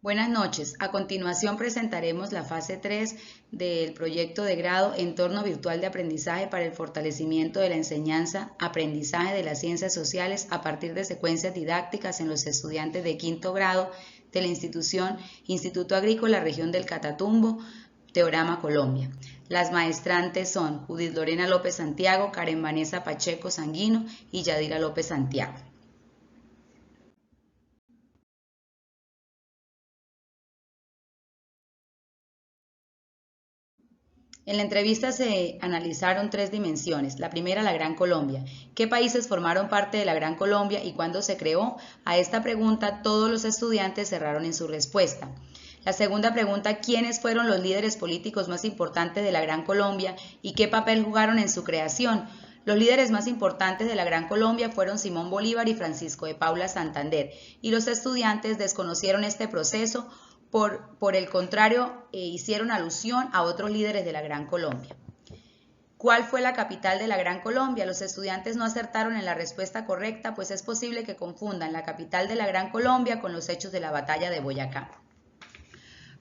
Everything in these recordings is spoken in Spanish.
Buenas noches. A continuación presentaremos la fase 3 del proyecto de grado Entorno Virtual de Aprendizaje para el fortalecimiento de la enseñanza, aprendizaje de las ciencias sociales a partir de secuencias didácticas en los estudiantes de quinto grado de la institución Instituto Agrícola Región del Catatumbo, Teorama Colombia. Las maestrantes son Judith Lorena López Santiago, Karen Vanessa Pacheco Sanguino y Yadira López Santiago. En la entrevista se analizaron tres dimensiones. La primera, la Gran Colombia. ¿Qué países formaron parte de la Gran Colombia y cuándo se creó? A esta pregunta todos los estudiantes cerraron en su respuesta. La segunda pregunta, ¿quiénes fueron los líderes políticos más importantes de la Gran Colombia y qué papel jugaron en su creación? Los líderes más importantes de la Gran Colombia fueron Simón Bolívar y Francisco de Paula Santander, y los estudiantes desconocieron este proceso. Por el contrario, hicieron alusión a otros líderes de la Gran Colombia. ¿Cuál fue la capital de la Gran Colombia? Los estudiantes no acertaron en la respuesta correcta, pues es posible que confundan la capital de la Gran Colombia con los hechos de la batalla de Boyacá.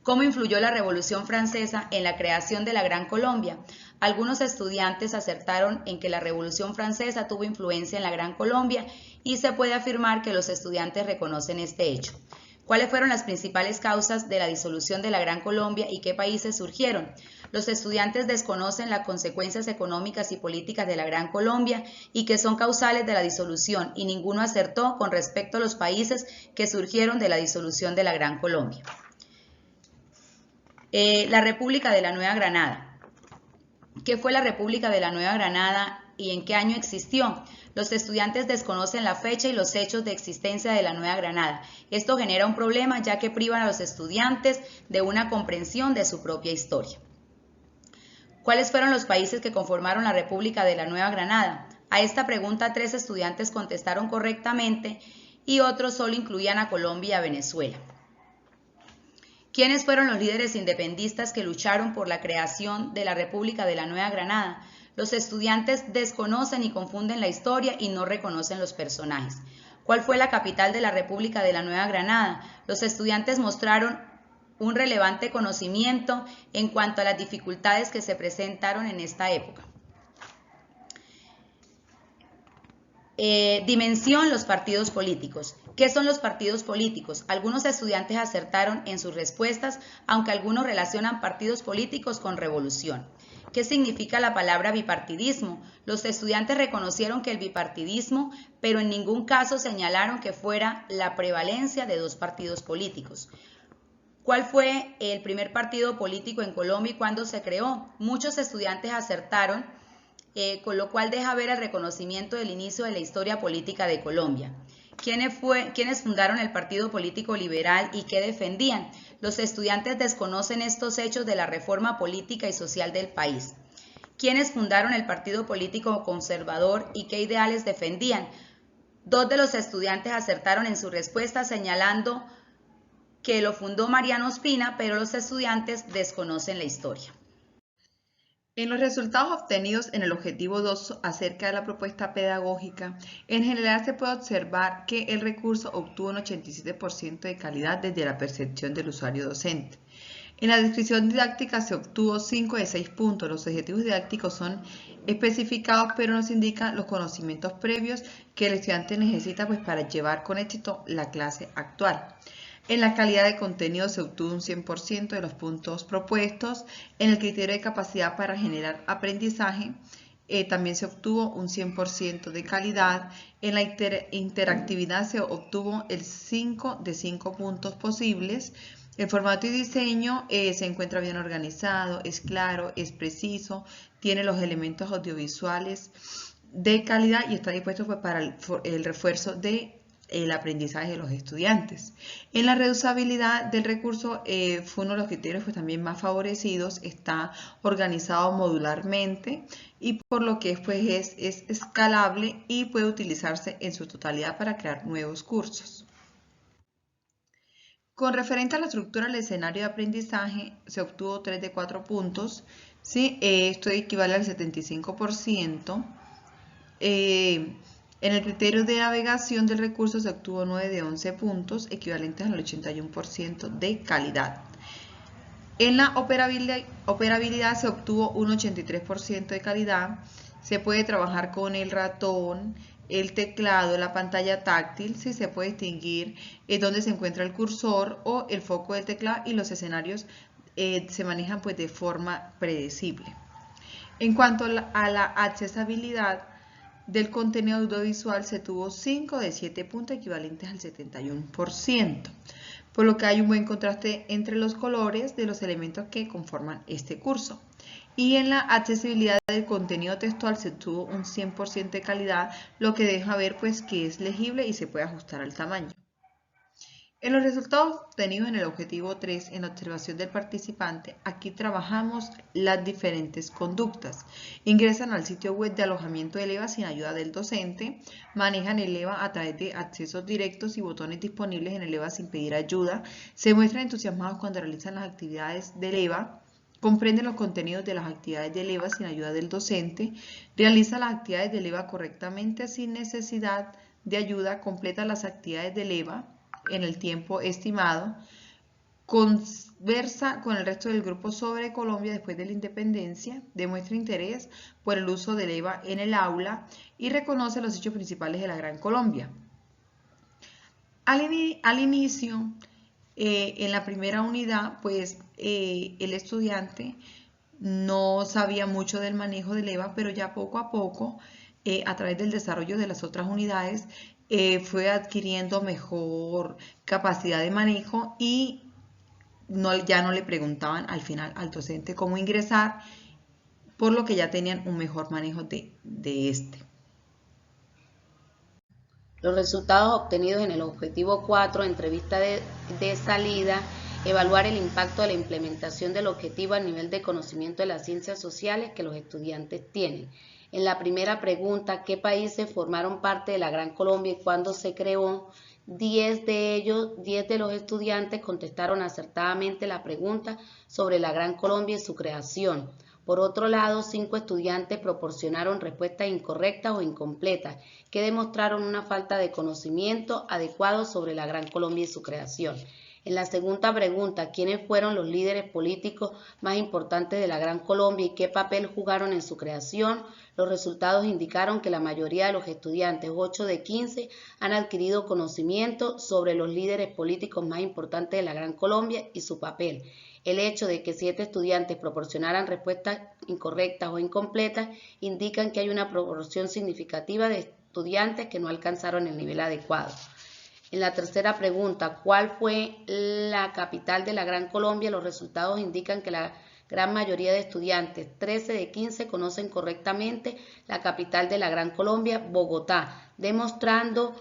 ¿Cómo influyó la Revolución Francesa en la creación de la Gran Colombia? Algunos estudiantes acertaron en que la Revolución Francesa tuvo influencia en la Gran Colombia y se puede afirmar que los estudiantes reconocen este hecho. ¿Cuáles fueron las principales causas de la disolución de la Gran Colombia y qué países surgieron? Los estudiantes desconocen las consecuencias económicas y políticas de la Gran Colombia y que son causales de la disolución, y ninguno acertó con respecto a los países que surgieron de la disolución de la Gran Colombia. La República de la Nueva Granada. ¿Qué fue la República de la Nueva Granada y en qué año existió? Los estudiantes desconocen la fecha y los hechos de existencia de la Nueva Granada. Esto genera un problema ya que privan a los estudiantes de una comprensión de su propia historia. ¿Cuáles fueron los países que conformaron la República de la Nueva Granada? A esta pregunta 3 estudiantes contestaron correctamente y otros solo incluían a Colombia y a Venezuela. ¿Quiénes fueron los líderes independistas que lucharon por la creación de la República de la Nueva Granada? Los estudiantes desconocen y confunden la historia y no reconocen los personajes. ¿Cuál fue la capital de la República de la Nueva Granada? Los estudiantes mostraron un relevante conocimiento en cuanto a las dificultades que se presentaron en esta época. Dimensión, los partidos políticos. ¿Qué son los partidos políticos? Algunos estudiantes acertaron en sus respuestas, aunque algunos relacionan partidos políticos con revolución. ¿Qué significa la palabra bipartidismo? Los estudiantes reconocieron que el bipartidismo, pero en ningún caso señalaron que fuera la prevalencia de dos partidos políticos. ¿Cuál fue el primer partido político en Colombia y cuándo se creó? Muchos estudiantes acertaron, con lo cual deja ver el reconocimiento del inicio de la historia política de Colombia. ¿Quiénes fundaron el Partido Político Liberal y qué defendían? Los estudiantes desconocen estos hechos de la reforma política y social del país. ¿Quiénes fundaron el Partido Político Conservador y qué ideales defendían? Dos de los estudiantes acertaron en su respuesta señalando que lo fundó Mariano Ospina, pero los estudiantes desconocen la historia. En los resultados obtenidos en el objetivo 2 acerca de la propuesta pedagógica, en general se puede observar que el recurso obtuvo un 87% de calidad desde la percepción del usuario docente. En la descripción didáctica se obtuvo 5 de 6 puntos. Los objetivos didácticos son especificados, pero nos indican los conocimientos previos que el estudiante necesita para llevar con éxito la clase actual. En la calidad de contenido se obtuvo un 100% de los puntos propuestos. En el criterio de capacidad para generar aprendizaje también se obtuvo un 100% de calidad. En la interactividad se obtuvo el 5 de 5 puntos posibles. El formato y diseño se encuentra bien organizado, es claro, es preciso, tiene los elementos audiovisuales de calidad y está dispuesto para el refuerzo de el aprendizaje de los estudiantes. En la reusabilidad del recurso fue uno de los criterios también más favorecidos, está organizado modularmente y por lo que es escalable y puede utilizarse en su totalidad para crear nuevos cursos. Con referente a la estructura del escenario de aprendizaje, se obtuvo 3 de 4 puntos, ¿sí? Esto equivale al 75%. En el criterio de navegación del recurso se obtuvo 9 de 11 puntos, equivalentes al 81% de calidad. En la operabilidad se obtuvo un 83% de calidad. Se puede trabajar con el ratón, el teclado, la pantalla táctil, si se puede distinguir dónde se encuentra el cursor o el foco del teclado, y los escenarios se manejan pues de forma predecible. En cuanto a la accesibilidad del contenido audiovisual, se tuvo 5 de 7 puntos, equivalentes al 71%, por lo que hay un buen contraste entre los colores de los elementos que conforman este curso. Y en la accesibilidad del contenido textual se tuvo un 100% de calidad, lo que deja ver pues que es legible y se puede ajustar al tamaño. En los resultados obtenidos en el objetivo 3, en la observación del participante, aquí trabajamos las diferentes conductas. Ingresan al sitio web de alojamiento del EVA sin ayuda del docente, manejan el EVA a través de accesos directos y botones disponibles en el EVA sin pedir ayuda, se muestran entusiasmados cuando realizan las actividades del EVA, comprenden los contenidos de las actividades del EVA sin ayuda del docente, realiza las actividades del EVA correctamente sin necesidad de ayuda, completa las actividades del EVA en el tiempo estimado, conversa con el resto del grupo sobre Colombia después de la independencia, demuestra interés por el uso del EVA en el aula y reconoce los hechos principales de la Gran Colombia. Al inicio, en la primera unidad, pues el estudiante no sabía mucho del manejo del EVA, pero ya poco a poco, a través del desarrollo de las otras unidades, fue adquiriendo mejor capacidad de manejo y ya no le preguntaban al final al docente cómo ingresar, por lo que ya tenían un mejor manejo de este. Los resultados obtenidos en el objetivo 4, entrevista de salida, evaluar el impacto de la implementación del objetivo a nivel de conocimiento de las ciencias sociales que los estudiantes tienen. En la primera pregunta, ¿qué países formaron parte de la Gran Colombia y cuándo se creó? 10 de los estudiantes contestaron acertadamente la pregunta sobre la Gran Colombia y su creación. Por otro lado, 5 estudiantes proporcionaron respuestas incorrectas o incompletas que demostraron una falta de conocimiento adecuado sobre la Gran Colombia y su creación. En la segunda pregunta, ¿quiénes fueron los líderes políticos más importantes de la Gran Colombia y qué papel jugaron en su creación? Los resultados indicaron que la mayoría de los estudiantes, 8 de 15, han adquirido conocimiento sobre los líderes políticos más importantes de la Gran Colombia y su papel. El hecho de que 7 estudiantes proporcionaran respuestas incorrectas o incompletas indican que hay una proporción significativa de estudiantes que no alcanzaron el nivel adecuado. En la tercera pregunta, ¿cuál fue la capital de la Gran Colombia? Los resultados indican que la gran mayoría de estudiantes, 13 de 15, conocen correctamente la capital de la Gran Colombia, Bogotá, demostrando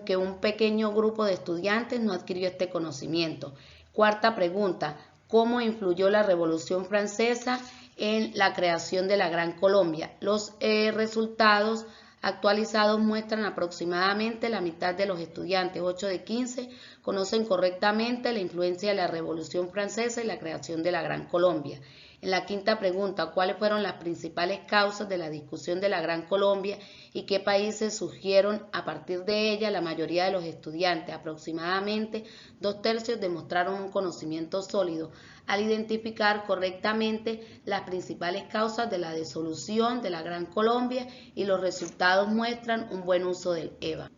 que un pequeño grupo de estudiantes no adquirió este conocimiento. Cuarta pregunta, ¿cómo influyó la Revolución Francesa en la creación de la Gran Colombia? Los resultados actualizados muestran aproximadamente la mitad de los estudiantes, 8 de 15, conocen correctamente la influencia de la Revolución Francesa y la creación de la Gran Colombia. En la quinta pregunta, ¿cuáles fueron las principales causas de la discusión de la Gran Colombia y qué países surgieron a partir de ella? La mayoría de los estudiantes, aproximadamente 2/3, demostraron un conocimiento sólido al identificar correctamente las principales causas de la disolución de la Gran Colombia y los resultados muestran un buen uso del EVA.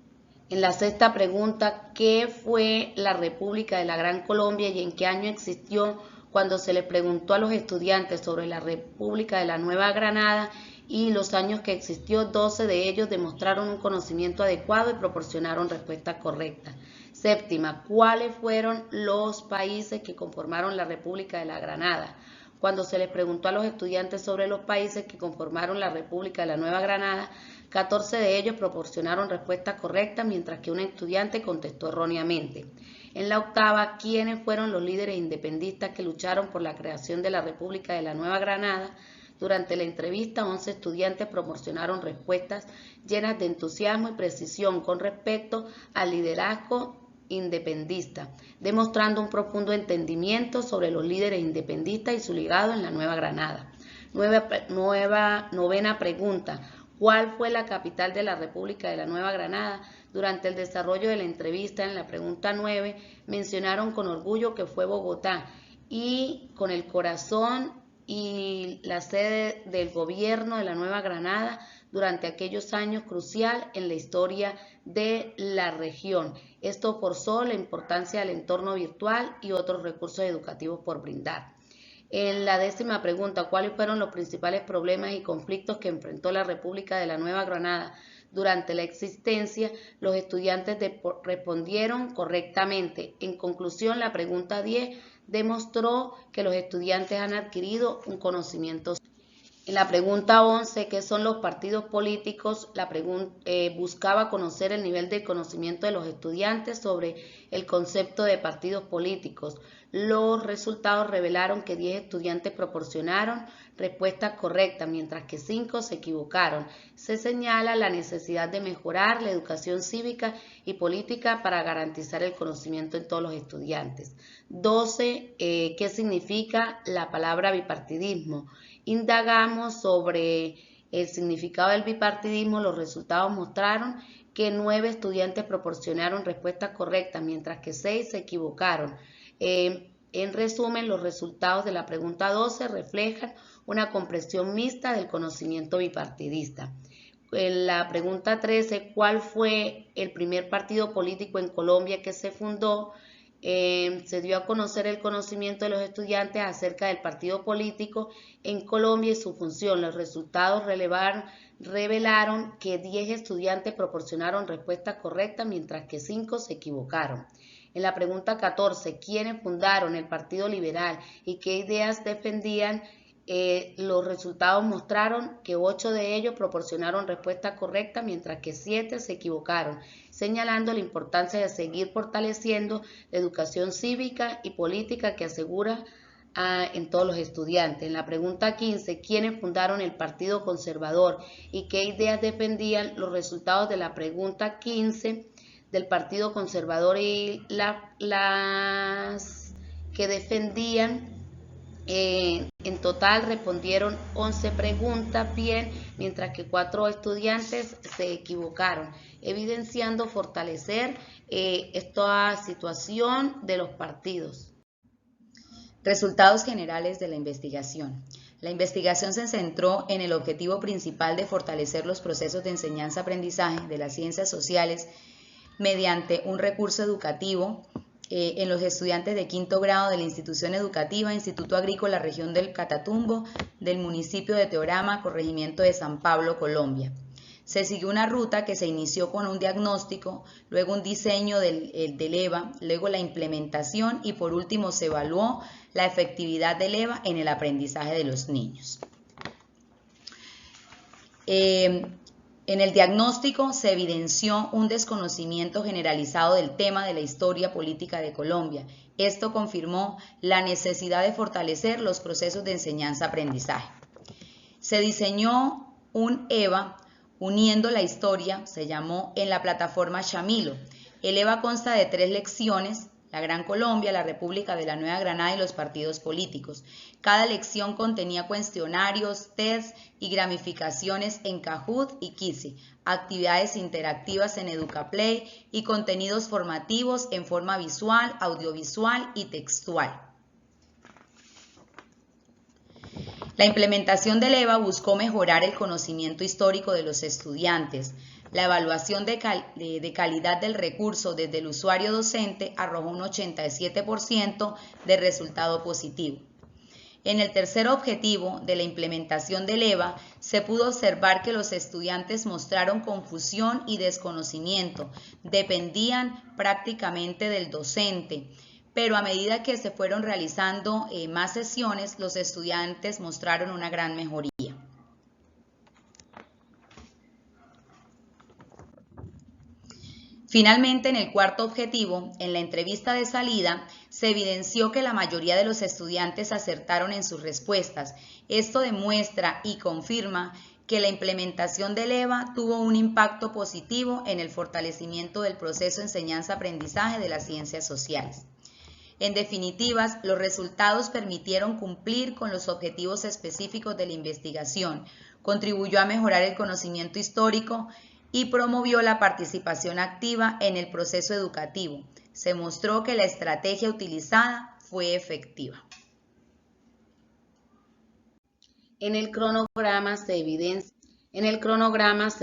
En la sexta pregunta, ¿qué fue la República de la Gran Colombia y en qué año existió? Cuando se le preguntó a los estudiantes sobre la República de la Nueva Granada y los años que existió, 12 de ellos demostraron un conocimiento adecuado y proporcionaron respuestas correctas. Séptima, ¿cuáles fueron los países que conformaron la República de la Granada? Cuando se les preguntó a los estudiantes sobre los países que conformaron la República de la Nueva Granada, 14 de ellos proporcionaron respuestas correctas, mientras que un estudiante contestó erróneamente. En la octava, ¿quiénes fueron los líderes independistas que lucharon por la creación de la República de la Nueva Granada? Durante la entrevista, 11 estudiantes proporcionaron respuestas llenas de entusiasmo y precisión con respecto al liderazgo independista, demostrando un profundo entendimiento sobre los líderes independistas y su legado en la Nueva Granada. Novena pregunta, ¿Cuál fue la capital de la República de la Nueva Granada? Durante el desarrollo de la entrevista, en la pregunta 9, mencionaron con orgullo que fue Bogotá y con el corazón y la sede del gobierno de la Nueva Granada durante aquellos años crucial en la historia de la región. Esto por la importancia del entorno virtual y otros recursos educativos por brindar. En la 10ª pregunta, ¿cuáles fueron los principales problemas y conflictos que enfrentó la República de la Nueva Granada durante la existencia? Los estudiantes respondieron correctamente. En conclusión, la pregunta 10 demostró que los estudiantes han adquirido un conocimiento. En la pregunta 11, ¿qué son los partidos políticos? La pregunta buscaba conocer el nivel de conocimiento de los estudiantes sobre el concepto de partidos políticos. Los resultados revelaron que 10 estudiantes proporcionaron respuestas correctas, mientras que 5 se equivocaron. Se señala la necesidad de mejorar la educación cívica y política para garantizar el conocimiento en todos los estudiantes. 12, ¿qué significa la palabra bipartidismo? Indagamos sobre el significado del bipartidismo. Los resultados mostraron que 9 estudiantes proporcionaron respuestas correctas, mientras que 6 se equivocaron. En resumen, los resultados de la pregunta 12 reflejan una comprensión mixta del conocimiento bipartidista. En la pregunta 13, ¿cuál fue el primer partido político en Colombia que se fundó? Se dio a conocer el conocimiento de los estudiantes acerca del partido político en Colombia y su función. Los resultados revelaron que 10 estudiantes proporcionaron respuestas correctas, mientras que 5 se equivocaron. En la pregunta 14, ¿quiénes fundaron el Partido Liberal y qué ideas defendían? Los resultados mostraron que 8 de ellos proporcionaron respuestas correctas, mientras que 7 se equivocaron, señalando la importancia de seguir fortaleciendo la educación cívica y política que asegura en todos los estudiantes. En la pregunta 15, ¿quiénes fundaron el Partido Conservador y qué ideas defendían? Los resultados de la pregunta 15 del Partido Conservador y las que defendían, en total respondieron 11 preguntas bien, mientras que 4 estudiantes se equivocaron, evidenciando fortalecer esta situación de los partidos. Resultados generales de la investigación. La investigación se centró en el objetivo principal de fortalecer los procesos de enseñanza-aprendizaje de las ciencias sociales mediante un recurso educativo en los estudiantes de 5º grado de la institución educativa Instituto Agrícola Región del Catatumbo del municipio de Teorama, corregimiento de San Pablo, Colombia. Se siguió una ruta que se inició con un diagnóstico, luego un diseño del EVA, luego la implementación y por último se evaluó la efectividad del EVA en el aprendizaje de los niños. En el diagnóstico se evidenció un desconocimiento generalizado del tema de la historia política de Colombia. Esto confirmó la necesidad de fortalecer los procesos de enseñanza-aprendizaje. Se diseñó un EVA uniendo la historia, se llamó en la plataforma Shamilo. El EVA consta de 3 lecciones: la Gran Colombia, la República de la Nueva Granada y los partidos políticos. Cada lección contenía cuestionarios, tests y gamificaciones en Kahoot y Kizzy, actividades interactivas en EducaPlay y contenidos formativos en forma visual, audiovisual y textual. La implementación del EVA buscó mejorar el conocimiento histórico de los estudiantes. La evaluación de calidad del recurso desde el usuario docente arrojó un 87% de resultado positivo. En el tercer objetivo de la implementación del EVA, se pudo observar que los estudiantes mostraron confusión y desconocimiento, dependían prácticamente del docente, pero a medida que se fueron realizando más sesiones, los estudiantes mostraron una gran mejoría. Finalmente, en el cuarto objetivo, en la entrevista de salida, se evidenció que la mayoría de los estudiantes acertaron en sus respuestas. Esto demuestra y confirma que la implementación del EVA tuvo un impacto positivo en el fortalecimiento del proceso de enseñanza-aprendizaje de las ciencias sociales. En definitiva, los resultados permitieron cumplir con los objetivos específicos de la investigación, contribuyó a mejorar el conocimiento histórico y promovió la participación activa en el proceso educativo. Se mostró que la estrategia utilizada fue efectiva. En el cronograma se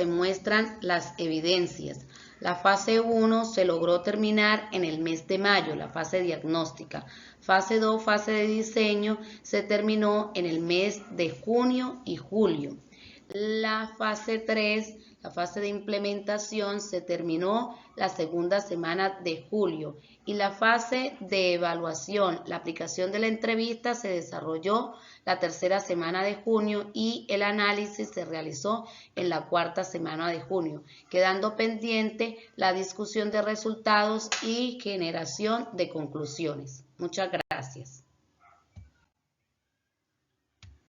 muestran las evidencias. La fase 1 se logró terminar en el mes de mayo, la fase diagnóstica. Fase 2, fase de diseño, se terminó en el mes de junio y julio. La fase 3, la fase de implementación, se terminó la segunda semana de julio. Y la fase de evaluación, la aplicación de la entrevista, se desarrolló la tercera semana de junio y el análisis se realizó en la cuarta semana de junio, quedando pendiente la discusión de resultados y generación de conclusiones. Muchas gracias.